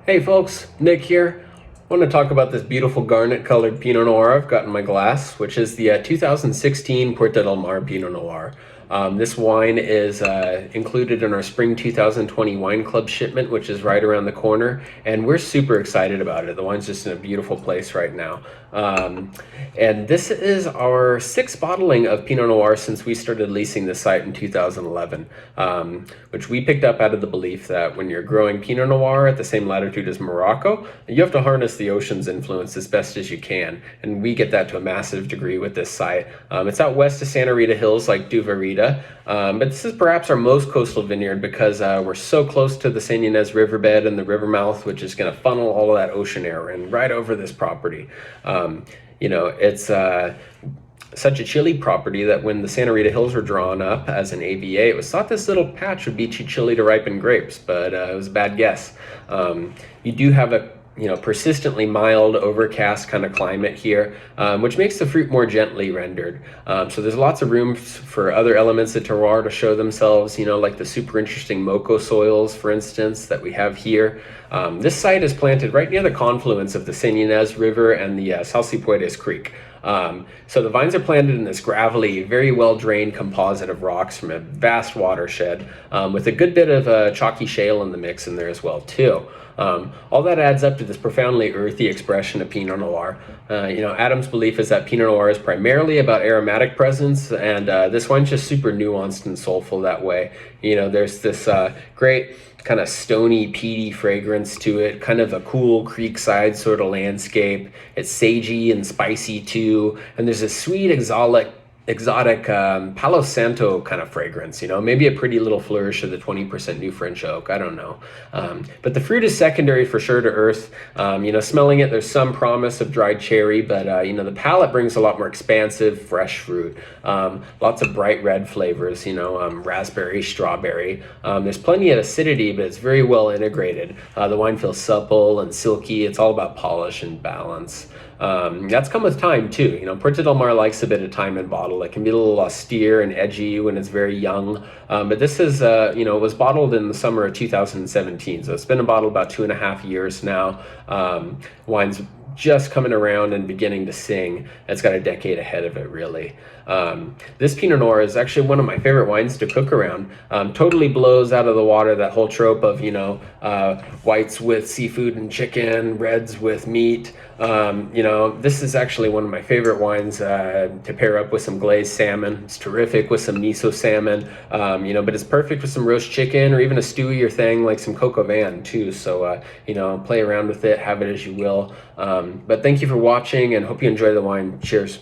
Hey folks, Nick here. I want to talk about this beautiful garnet colored Pinot Noir I've got in my glass, which is the 2016 Puerta Del Mar Pinot Noir. This wine is included in our spring 2020 wine club shipment, which is right around the corner, and we're super excited about it. The wine's just in a beautiful place right now. And this is our sixth bottling of Pinot Noir since we started leasing the site in 2011, which we picked up out of the belief that when you're growing Pinot Noir at the same latitude as Morocco, you have to harness the ocean's influence as best as you can. And we get that to a massive degree with this site. It's out west of Santa Rita Hills, like Murrieta, but this is perhaps our most coastal vineyard because we're so close to the Santa Ynez Riverbed and the river mouth, which is going to funnel all of that ocean air in right over this property. It's such a chilly property that when the Santa Rita Hills were drawn up as an AVA, it was thought this little patch would be too chilly to ripen grapes, but it was a bad guess. You do have a persistently mild, overcast kind of climate here, which makes the fruit more gently rendered. So there's lots of room for other elements of terroir to show themselves, like the super interesting Mocho soils, for instance, that we have here. This site is planted right near the confluence of the Santa Ynez River and the Salsipuedes Creek. So the vines are planted in this gravelly, very well-drained composite of rocks from a vast watershed, with a good bit of chalky shale in the mix in there as well, too. All that adds up to this profoundly earthy expression of Pinot Noir. Adam's belief is that Pinot Noir is primarily about aromatic presence, and this wine's just super nuanced and soulful that way. There's this great kind of stony, peaty fragrance to it, kind of a cool creekside sort of landscape. It's sagey and spicy too, and there's a sweet, exotic Palo Santo kind of fragrance, maybe a pretty little flourish of the 20% new French oak, I don't know. But the fruit is secondary for sure to earth. Smelling it, there's some promise of dried cherry, but the palate brings a lot more expansive, fresh fruit. Lots of bright red flavors, raspberry, strawberry. There's plenty of acidity, but it's very well integrated. The wine feels supple and silky. It's all about polish and balance. That's come with time too. Puerta Del Mar likes a bit of time in bottle. It can be a little austere and edgy when it's very young. But this is, was bottled in the summer of 2017. So it's been in bottle about 2.5 years now. Wine's just coming around and beginning to sing. It's got a decade ahead of it, really. This Pinot Noir is actually one of my favorite wines to cook around. Totally blows out of the water that whole trope of, whites with seafood and chicken, reds with meat. This is actually one of my favorite wines to pair up with some glazed salmon. It's terrific with some miso salmon, but it's perfect with some roast chicken or even a stewier thing like some coq au vin too. So, play around with it, have it as you will. But thank you for watching and hope you enjoy the wine. Cheers.